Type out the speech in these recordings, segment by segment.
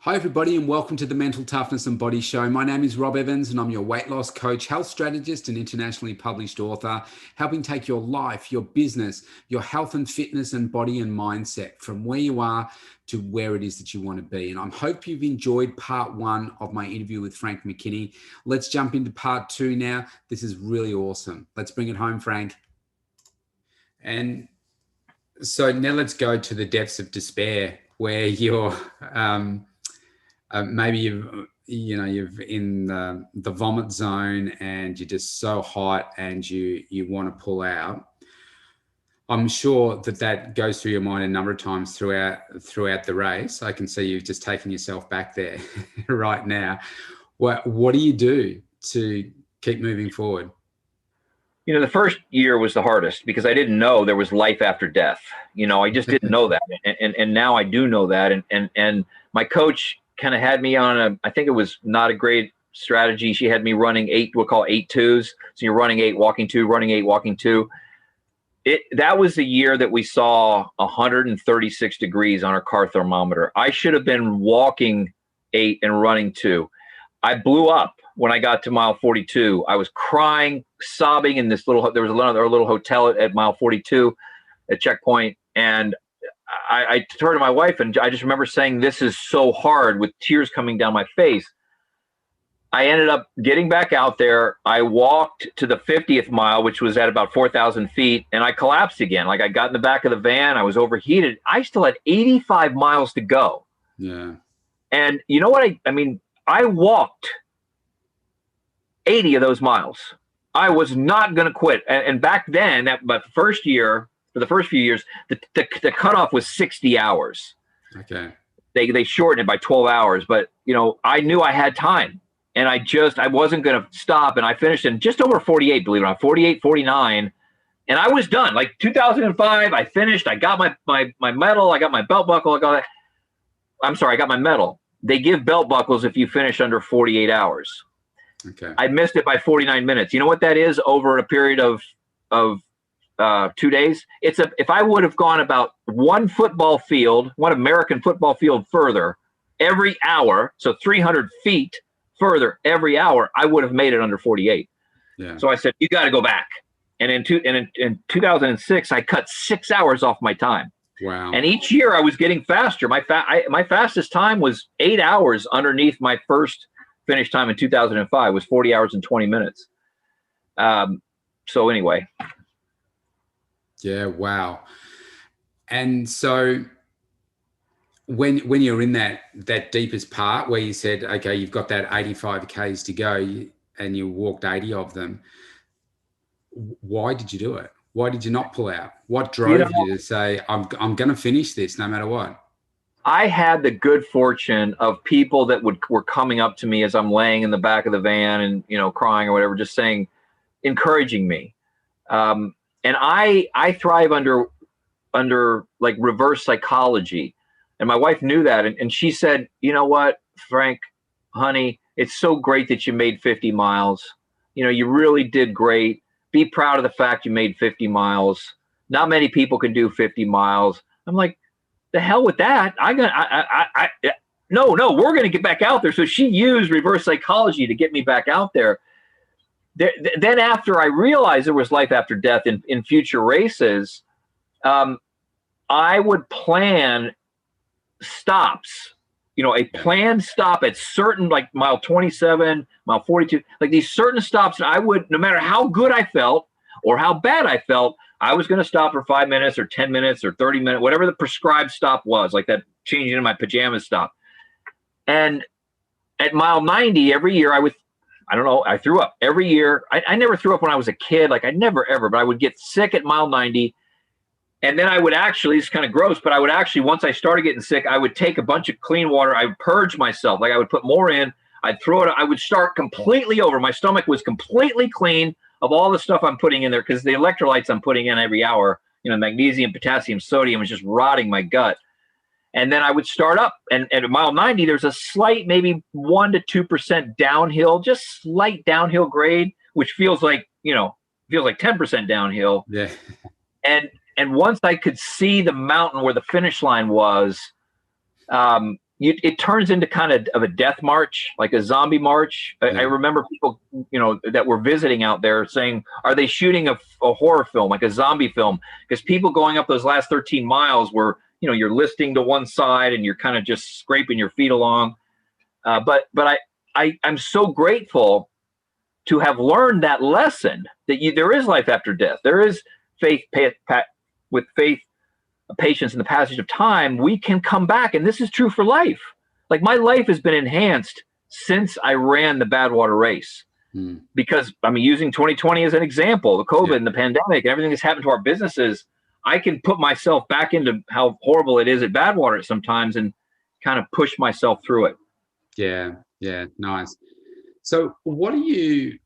Hi, everybody, and welcome to the Mental Toughness and Body Show. My name is Rob Evans, and I'm your weight loss coach, health strategist, and internationally published author, helping take your life, your business, your health and fitness and body and mindset from where you are to where it is that you want to be. And I hope you've enjoyed part one of my interview with Frank McKinney. Let's jump into part two now. This is really awesome. Let's bring it home, Frank. And so now let's go to the depths of despair where you're... maybe you've in the vomit zone and you're just so hot and you want to pull out. I'm sure that goes through your mind a number of times throughout the race. I can see you've just taken yourself back there right now. What do you do to keep moving forward? You know, the first year was the hardest because I didn't know there was life after death. You know, I just didn't know that. And now I do know that. And my coach kind of had me on I think it was not a great strategy. She had me running we'll call 8-2s. So you're running 8, walking 2, running 8, walking 2. That was the year that we saw 136 degrees on our car thermometer. I should have been walking 8 and running 2. I blew up when I got to mile 42. I was crying, sobbing in this there was another little hotel at mile 42 at checkpoint. And I turned to my wife and I just remember saying, "This is so hard," with tears coming down my face. I ended up getting back out there. I walked to the 50th mile, which was at about 4,000 feet, and I collapsed again. Like I got in the back of the van. I was overheated. I still had 85 miles to go. Yeah. And you know what? I mean, I walked 80 of those miles. I was not going to quit. And back then, but first year, for the first few years, the cutoff was 60 hours. Okay. They shortened it by 12 hours, but you know, I knew I had time, and I wasn't going to stop. And I finished in just over 48, believe it or not, 48, 49, and I was done. Like 2005, I finished. I got my medal. I got my belt buckle. I got my medal. They give belt buckles if you finish under 48 hours. Okay. I missed it by 49 minutes. You know what that is over a period of 2 days? If I would have gone about one American football field further every hour, so 300 feet further every hour, I would have made it under 48. Yeah. So I said, you got to go back. And in 2006, I cut 6 hours off my time. Wow. And each year I was getting faster. My fastest time was 8 hours underneath my first finish time in 2005 was 40 hours and 20 minutes. So anyway. Yeah. Wow. And so when you're in that deepest part where you said, okay, you've got that 85 Ks to go and you walked 80 of them, why did you do it? Why did you not pull out? What drove you to say, I'm going to finish this no matter what? I had the good fortune of people that were coming up to me as I'm laying in the back of the van and, you know, crying or whatever, just encouraging me. And I thrive under like reverse psychology. And my wife knew that. And she said, you know what, Frank, honey, it's so great that you made 50 miles. You know, you really did great. Be proud of the fact you made 50 miles. Not many people can do 50 miles. I'm like, the hell with that. No, we're going to get back out there. So she used reverse psychology to get me back out there. Then after I realized there was life after death in future races, I would plan stops, you know, a planned stop at certain, like mile 27, mile 42, like these certain stops. And I would, no matter how good I felt or how bad I felt, I was going to stop for 5 minutes or 10 minutes or 30 minutes, whatever the prescribed stop was, like that changing in my pajamas stop. And at mile 90 every year, I threw up every year. I never threw up when I was a kid. Like I never, ever, but I would get sick at mile 90. And then I would actually, it's kind of gross, but I would actually, once I started getting sick, I would take a bunch of clean water. I would purge myself. Like I would put more in, I'd throw it. I would start completely over. My stomach was completely clean of all the stuff I'm putting in there, because the electrolytes I'm putting in every hour, you know, magnesium, potassium, sodium, was just rotting my gut. And then I would start up, and at mile 90, there's a slight, maybe 1 to 2% downhill, just slight downhill grade, which feels like 10% downhill. Yeah. And once I could see the mountain where the finish line was, it turns into kind of a death march, like a zombie march. I remember people, that were visiting out there saying, are they shooting a horror film, like a zombie film? Because people going up those last 13 miles were, you're listing to one side and you're kind of just scraping your feet along. But I'm so grateful to have learned that lesson that there is life after death. There is faith, with faith, patience, and the passage of time, we can come back. And this is true for life. Like, my life has been enhanced since I ran the Badwater race. Because, using 2020 as an example, the COVID and the pandemic and everything that's happened to our businesses, I can put myself back into how horrible it is at Badwater sometimes and kind of push myself through it. Yeah, nice. So what do you,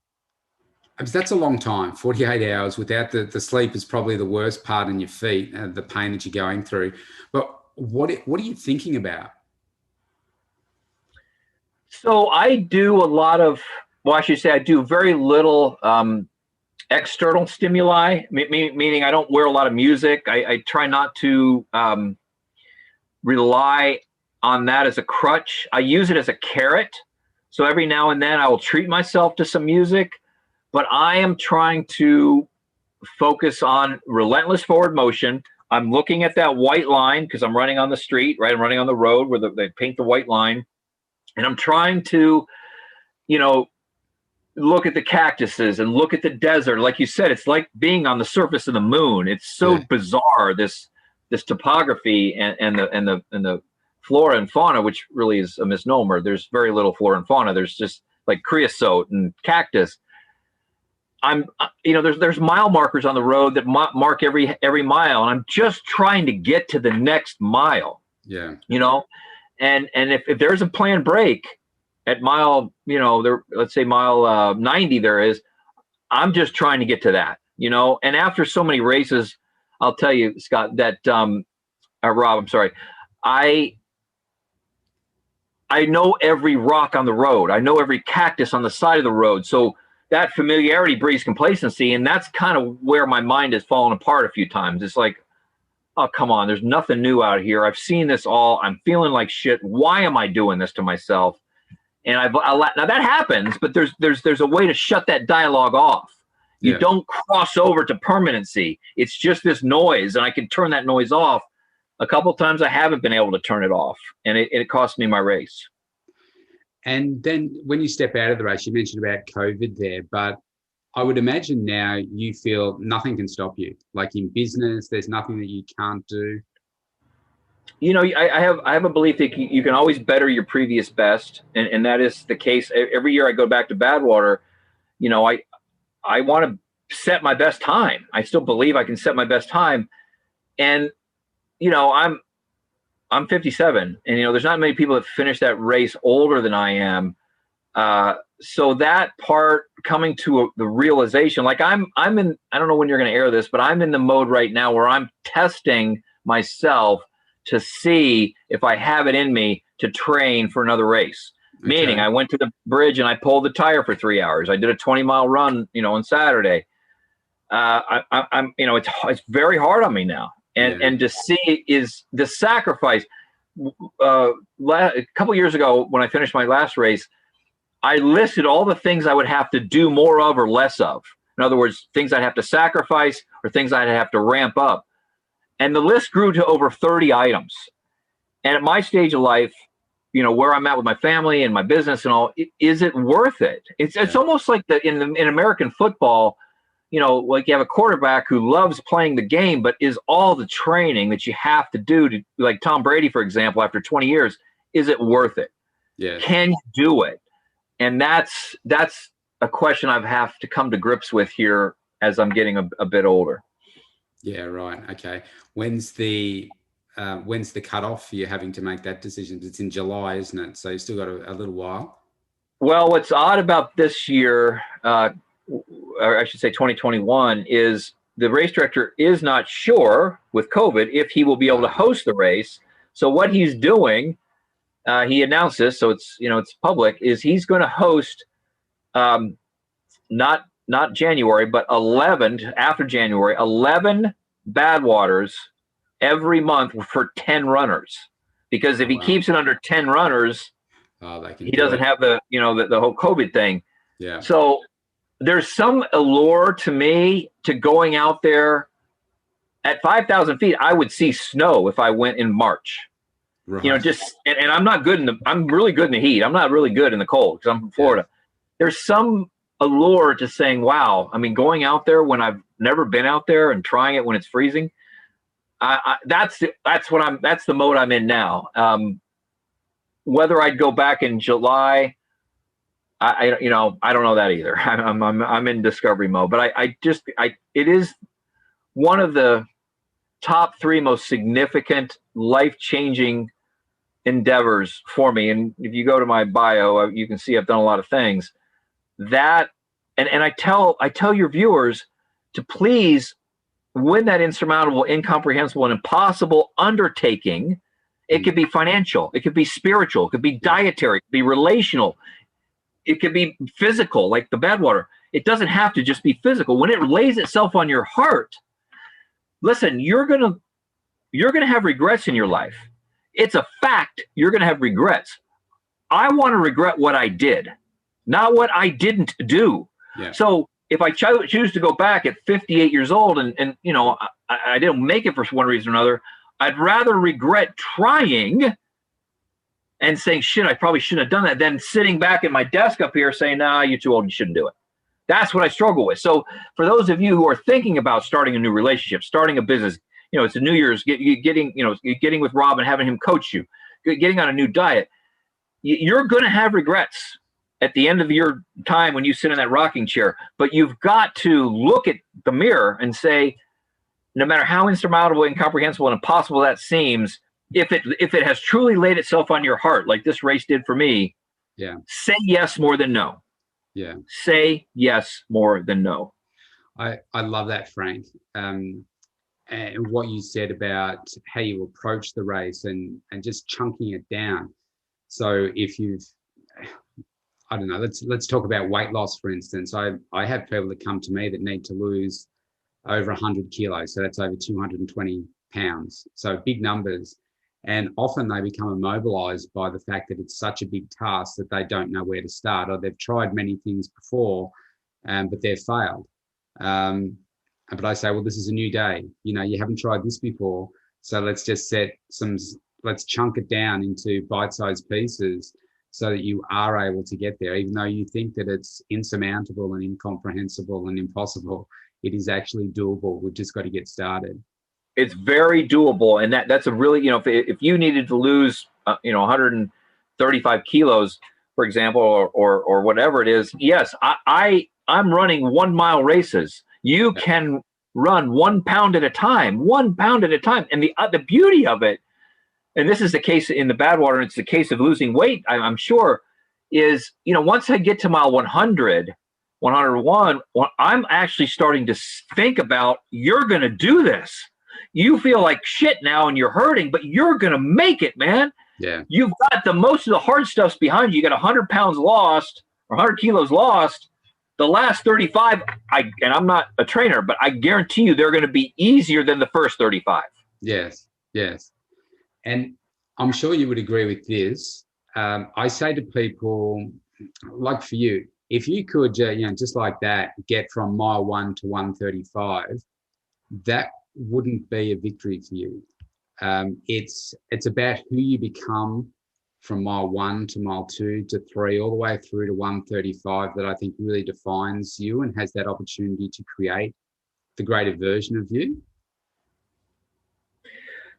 because that's a long time, 48 hours without the sleep is probably the worst part in your feet, the pain that you're going through. But what are you thinking about? So I do a lot of, I should say I do very little external stimuli, meaning I don't wear a lot of music. I try not to rely on that as a crutch. I use it as a carrot. So every now and then I will treat myself to some music. But I am trying to focus on relentless forward motion. I'm looking at that white line because I'm running on the street, right? I'm running on the road where they paint the white line. And I'm trying to, look at the cactuses and look at the desert. Like you said, it's like being on the surface of the moon. It's so bizarre, this topography and the flora and fauna, which really is a misnomer. There's very little flora and fauna. There's just like creosote and cactus. There's mile markers on the road that mark every mile, and I'm just trying to get to the next mile. And if there's a planned break at mile, let's say mile 90, I'm just trying to get to that, and after so many races, I'll tell you, Scott, that Rob, I'm sorry, I know every rock on the road. I know every cactus on the side of the road. So that familiarity breeds complacency, and that's kind of where my mind has fallen apart a few times. It's like, oh, come on, there's nothing new out here. I've seen this all. I'm feeling like shit. Why am I doing this to myself? And now that happens, but there's a way to shut that dialogue off. You don't cross over to permanency. It's just this noise, and I can turn that noise off. A couple of times I haven't been able to turn it off, and it cost me my race. And then when you step out of the race, you mentioned about COVID there, but I would imagine now you feel nothing can stop you. Like in business, there's nothing that you can't do. I have a belief that you can always better your previous best, and that is the case. Every year I go back to Badwater, I want to set my best time. I still believe I can set my best time, and I'm 57, and there's not many people that finish that race older than I am. So that part coming to the realization, like I'm in, I don't know when you're going to air this, but I'm in the mode right now where I'm testing myself to see if I have it in me to train for another race. Okay. Meaning I went to the bridge and I pulled the tire for 3 hours. I did a 20-mile run, on Saturday. I'm it's very hard on me now. And to see is the sacrifice. A couple years ago, when I finished my last race, I listed all the things I would have to do more of or less of. In other words, things I'd have to sacrifice or things I'd have to ramp up. And the list grew to over 30 items. And at my stage of life, where I'm at with my family and my business and all, is it worth it? It's almost like in American football, like you have a quarterback who loves playing the game, but is all the training that you have to do to, like Tom Brady, for example, after 20 years, is it worth it? Yeah. Can you do it? And that's a question I have to come to grips with here as I'm getting a bit older. Yeah, right. Okay. When's the cutoff for you having to make that decision? It's in July, isn't it? So you still got a little while. Well, what's odd about this year, or I should say 2021, is the race director is not sure with COVID if he will be able to host the race. So what he's doing, he announced this, so it's public, is he's going to host not January, but 11 Badwaters every month for 10 runners, because if he keeps it under 10 runners, he doesn't have the, the whole COVID thing. Yeah. So there's some allure to me to going out there at 5,000 feet. I would see snow if I went in March. Right. And I'm not good I'm really good in the heat. I'm not really good in the cold because I'm from Florida. Yeah. There's some allure to saying, wow, I mean, going out there when I've never been out there and trying it when it's freezing. That's the mode I'm in now. Whether I'd go back in July, I don't know that either. I'm in discovery mode, but it is one of the top 3 most significant life-changing endeavors for me. And if you go to my bio, you can see I've done a lot of things that, and I tell your viewers to please, win that insurmountable, incomprehensible, and impossible undertaking. It could be financial, it could be spiritual, it could be dietary, it could be relational, it could be physical, like the Badwater. It doesn't have to just be physical. When it lays itself on your heart, listen, you're gonna have regrets in your life. It's a fact you're gonna have regrets. I want to regret what I did, not what I didn't do. Yeah. So if I choose to go back at 58 years old and I didn't make it for one reason or another, I'd rather regret trying and saying, shit, I probably shouldn't have done that, than sitting back at my desk up here saying, nah, you're too old, you shouldn't do it. That's what I struggle with. So for those of you who are thinking about starting a new relationship, starting a business, it's a New Year's, getting with Rob and having him coach you, getting on a new diet, you're going to have regrets at the end of your time when you sit in that rocking chair. But you've got to look at the mirror and say, no matter how insurmountable, incomprehensible, and impossible that seems, if it has truly laid itself on your heart, like this race did for me, say yes more than no. Yeah. Say yes more than no. I love that, Frank. And what you said about how you approach the race and just chunking it down. So if I don't know, let's talk about weight loss, for instance. I have people that come to me that need to lose over 100 kilos. So that's over 220 pounds. So big numbers. And often they become immobilized by the fact that it's such a big task that they don't know where to start, or they've tried many things before, but they've failed. But I say, well, this is a new day. You haven't tried this before. So let's just let's chunk it down into bite-sized pieces so that you are able to get there, even though you think that it's insurmountable and incomprehensible and impossible. It is actually doable. We've just got to get started. It's very doable. And that's a really, if you needed to lose, 135 kilos, for example, or whatever it is, yes, I'm running 1 mile races. You can run 1 pound at a time, 1 pound at a time. And the beauty of it, and this is the case in the Badwater, and it's the case of losing weight, I'm sure, is, once I get to mile 100, 101, I'm actually starting to think about, you're going to do this. You feel like shit now and you're hurting, but you're going to make it, man. Yeah. You've got most of the hard stuff's behind you. You got 100 pounds lost or 100 kilos lost. The last 35, and I'm not a trainer, but I guarantee you they're going to be easier than the first 35. Yes. And I'm sure you would agree with this. I say to people, like for you, if you could, just like that, get from mile 1 to 135, that wouldn't be a victory for you. It's about who you become from mile 1 to mile 2 to 3, all the way through to 135, that I think really defines you and has that opportunity to create the greater version of you.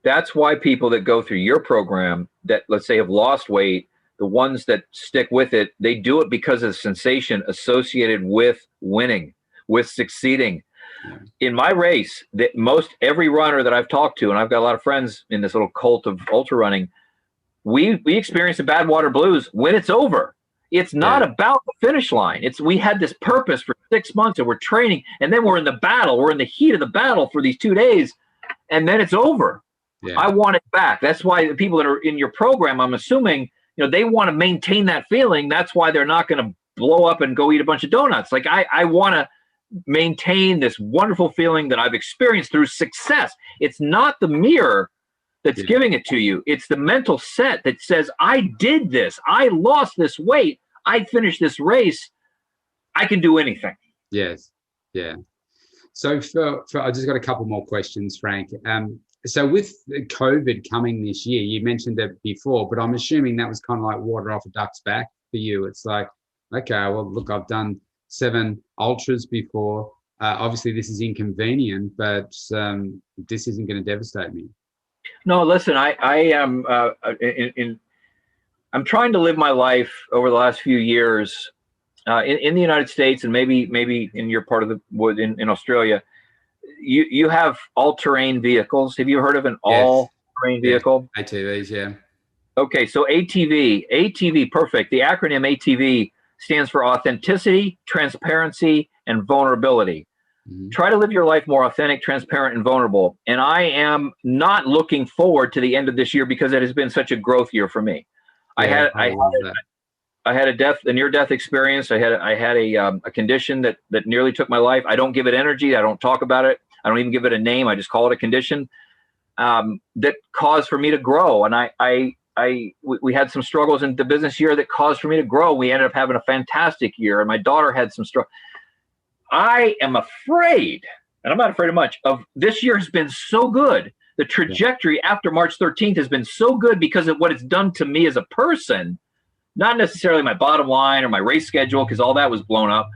That's why people that go through your program that, let's say, have lost weight, the ones that stick with it, they do it because of the sensation associated with winning, with succeeding. Yeah. In my race, every runner that I've talked to, and I've got a lot of friends in this little cult of ultra running, we experience the Badwater blues when it's over. It's not about the finish line. We had this purpose for 6 months and we're training, and then we're in the battle. We're in the heat of the battle for these 2 days, and then it's over. Yeah. I want it back. That's why the people that are in your program, I'm assuming, they want to maintain that feeling. That's why they're not going to blow up and go eat a bunch of donuts. Like I want to maintain this wonderful feeling that I've experienced through success. It's not the mirror that's giving it to you. It's the mental set that says, I did this. I lost this weight. I finished this race. I can do anything. Yes. Yeah. So for I just got a couple more questions, Frank. So with COVID coming this year, you mentioned that before, but I'm assuming that was kind of like water off a duck's back for you. It's like, okay, well, look, I've done 7 ultras before. Obviously, this is inconvenient, but this isn't going to devastate me. No, listen, I am I'm trying to live my life over the last few years in the United States, and maybe in your part of the wood in Australia. You have all-terrain vehicles. Have you heard of an all-terrain vehicle? ATVs, yeah. Okay, so ATV, perfect. The acronym ATV stands for authenticity, transparency, and vulnerability. Mm-hmm. Try to live your life more authentic, transparent, and vulnerable. And I am not looking forward to the end of this year because it has been such a growth year for me. Yeah, I had a near-death experience. I had a condition that nearly took my life. I don't give it energy. I don't talk about it. I don't even give it a name. I just call it a condition that caused for me to grow. And we had some struggles in the business year that caused for me to grow. We ended up having a fantastic year, and my daughter had some struggles. I am afraid, and I'm not afraid of much, of this year has been so good. The trajectory after March 13th has been so good because of what it's done to me as a person, not necessarily my bottom line or my race schedule, because all that was blown up.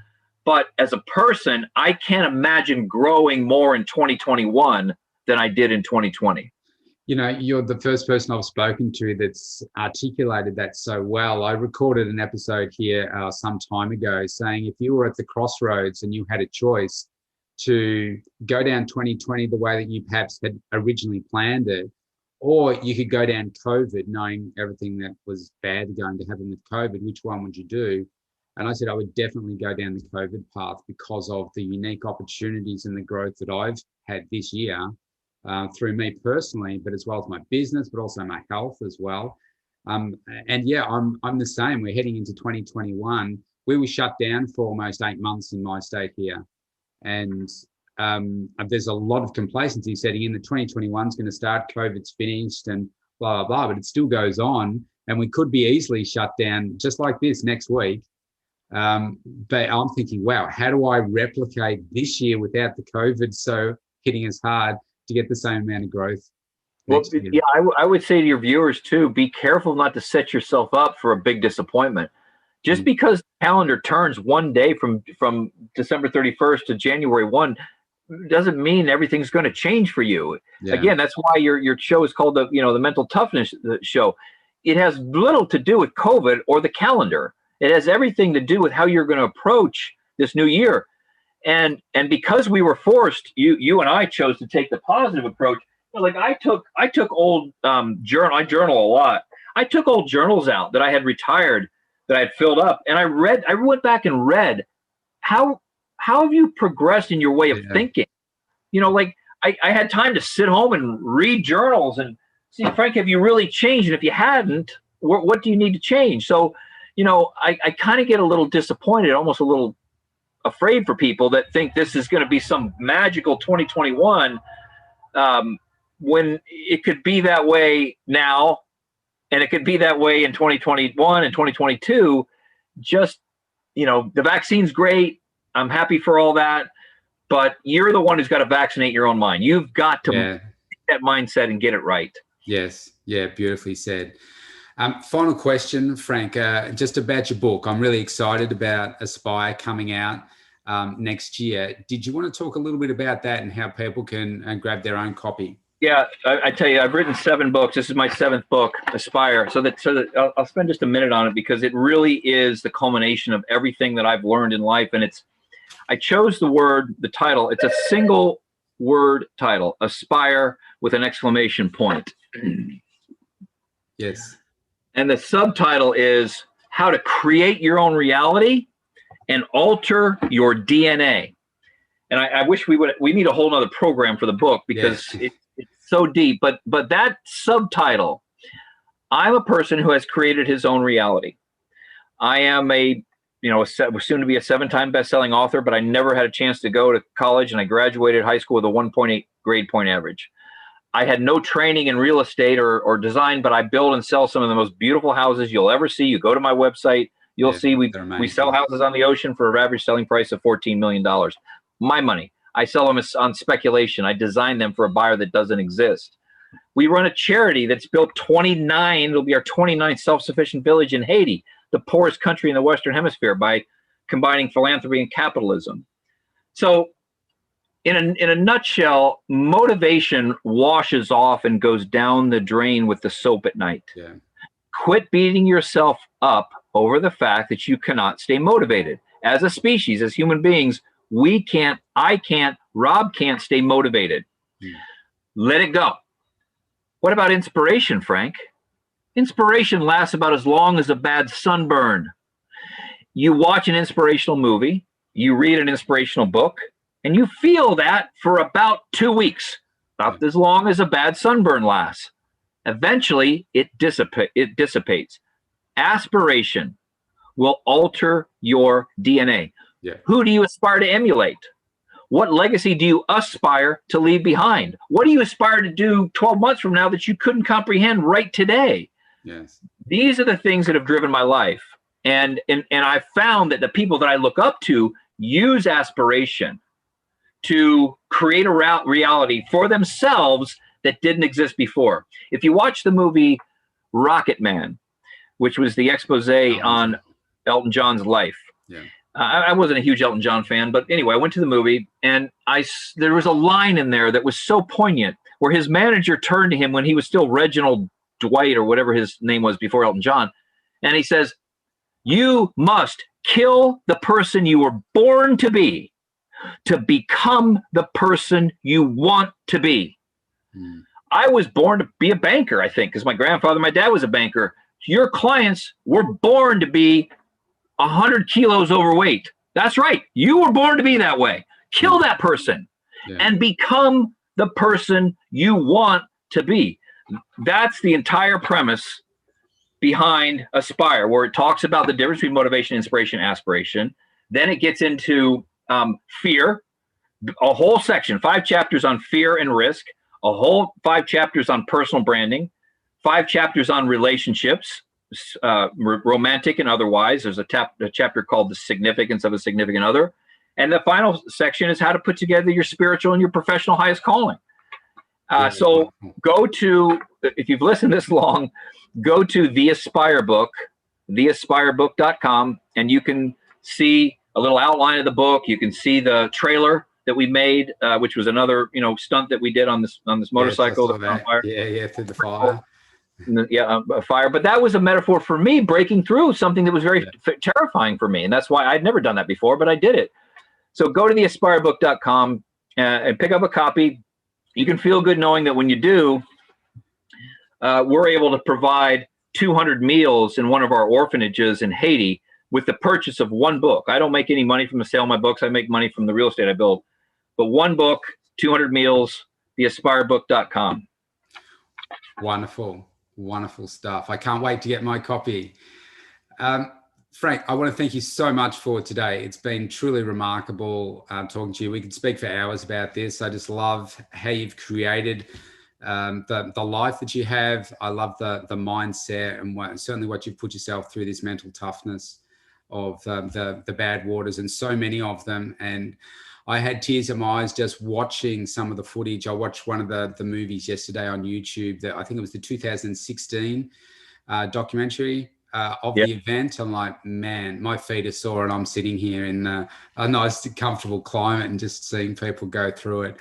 But as a person, I can't imagine growing more in 2021 than I did in 2020. You know, you're the first person I've spoken to that's articulated that so well. I recorded an episode here some time ago saying if you were at the crossroads and you had a choice to go down 2020 the way that you perhaps had originally planned it, or you could go down COVID knowing everything that was bad going to happen with COVID, which one would you do? And I said I would definitely go down the COVID path because of the unique opportunities and the growth that I've had this year. Through me personally, but as well as my business, but also my health as well. And yeah, I'm the same. We're heading into 2021. We were shut down for almost 8 months in my state here. And there's a lot of complacency setting in that 2021 is going to start, COVID's finished and blah, blah, blah, but it still goes on. And we could be easily shut down just like this next week. But I'm thinking, wow, how do I replicate this year without the COVID so hitting us hard to get the same amount of growth? Well, yeah, I would say to your viewers too, be careful not to set yourself up for a big disappointment. Just because the calendar turns one day from December 31st to January 1 doesn't mean everything's going to change for you. Yeah. Again, that's why your show is called the Mental Toughness Show. It has little to do with COVID or the calendar. It has everything to do with how you're going to approach this new year. And because we were forced, you and I chose to take the positive approach. Like I took old journal. I journal a lot. I took old journals out that I had retired, that I had filled up, and I went back and read how have you progressed in your way of thinking. You know, like I had time to sit home and read journals and see, Frank, have you really changed? And if you hadn't, what do you need to change? So, you know, I kind of get a little disappointed, almost a little afraid for people that think this is going to be some magical 2021 when it could be that way now, and it could be that way in 2021 and 2022. Just, you know, the vaccine's great. I'm happy for all that, but you're the one who's got to vaccinate your own mind. You've got to get that mindset and get it right. Yes. Yeah. Beautifully said. Final question, Frank, just about your book. I'm really excited about Aspire coming out next year. Did you want to talk a little bit about that and how people can grab their own copy? Yeah, I tell you, I've written 7 books. This is my 7th book, Aspire. So that I'll spend just a minute on it because it really is the culmination of everything that I've learned in life. And I chose the title. It's a single word title, Aspire with an exclamation point. Yes. And the subtitle is How to Create Your Own Reality and Alter Your DNA. And I wish we need a whole nother program for the book because it's so deep. But that subtitle, I'm a person who has created his own reality. I am soon to be a 7-time best-selling author, but I never had a chance to go to college, and I graduated high school with a 1.8 grade point average. I had no training in real estate or design, but I build and sell some of the most beautiful houses you'll ever see. You go to my website, you'll see we sell houses on the ocean for an average selling price of $14 million. My money. I sell them on speculation. I design them for a buyer that doesn't exist. We run a charity that's built 29, it'll be our 29th self-sufficient village in Haiti, the poorest country in the Western Hemisphere, by combining philanthropy and capitalism. So in a nutshell, motivation washes off and goes down the drain with the soap at night. Yeah. Quit beating yourself up over the fact that you cannot stay motivated. As a species, as human beings, we can't, I can't, Rob can't stay motivated. Let it go. What about inspiration, Frank? Inspiration lasts about as long as a bad sunburn. You watch an inspirational movie, you read an inspirational book, and you feel that for about 2 weeks, about as long as a bad sunburn lasts. Eventually, it dissipates. Aspiration will alter your DNA. Yeah. Who do you aspire to emulate? What legacy do you aspire to leave behind? What do you aspire to do 12 months from now that you couldn't comprehend right today? Yes. These are the things that have driven my life. And I've found that the people that I look up to use aspiration to create a reality for themselves that didn't exist before. If you watch the movie Rocket Man, which was the expose on Elton John's life. Yeah. I wasn't a huge Elton John fan, but anyway, I went to the movie, and there was a line in there that was so poignant, where his manager turned to him when he was still Reginald Dwight or whatever his name was before Elton John, and he says, "You must kill the person you were born to become the person you want to be." I was born to be a banker, I think, because my grandfather, my dad was a banker. Your clients were born to be 100 kilos overweight. That's right. You were born to be that way. Kill that person and become the person you want to be. That's the entire premise behind Aspire, where it talks about the difference between motivation, inspiration, aspiration. Then it gets into fear, a whole section, 5 chapters on fear and risk, a whole 5 chapters on personal branding, 5 chapters on relationships, romantic and otherwise. There's a chapter called The Significance of a Significant Other. And the final section is how to put together your spiritual and your professional highest calling. So go to, if you've listened this long, go to The Aspire Book, theaspirebook.com, and you can see a little outline of the book. You can see the trailer that we made, which was another, stunt that we did on this motorcycle. Through the fire. A fire. But that was a metaphor for me breaking through something that was very terrifying for me. And that's why I'd never done that before, but I did it. So go to theaspirebook.com and pick up a copy. You can feel good knowing that when you do, we're able to provide 200 meals in one of our orphanages in Haiti with the purchase of 1 book. I don't make any money from the sale of my books. I make money from the real estate I build. But 1 book, 200 meals, theaspirebook.com. Wonderful stuff. I can't wait to get my copy. Frank, I want to thank you so much for today. It's been truly remarkable talking to you. We could speak for hours about this. I just love how you've created the life that you have. I love the mindset and certainly what you've put yourself through, this mental toughness of the bad waters, and so many of them. And I had tears in my eyes just watching some of the footage. I watched one of the movies yesterday on YouTube, that I think it was the 2016 documentary of the event. I'm like, man, my feet are sore, and I'm sitting here in a nice, comfortable climate and just seeing people go through it.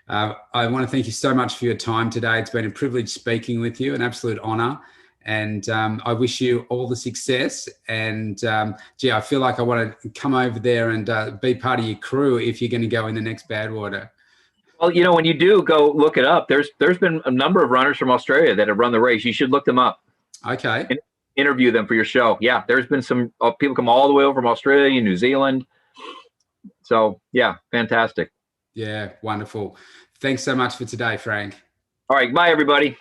I want to thank you so much for your time today. It's been a privilege speaking with you, an absolute honor. And I wish you all the success. And I feel like I want to come over there and be part of your crew if you're going to go in the next Badwater. Well, when you do go look it up, there's been a number of runners from Australia that have run the race. You should look them up. Okay. And interview them for your show. Yeah, there's been some people come all the way over from Australia, New Zealand. So, yeah, fantastic. Yeah, wonderful. Thanks so much for today, Frank. All right. Bye, everybody.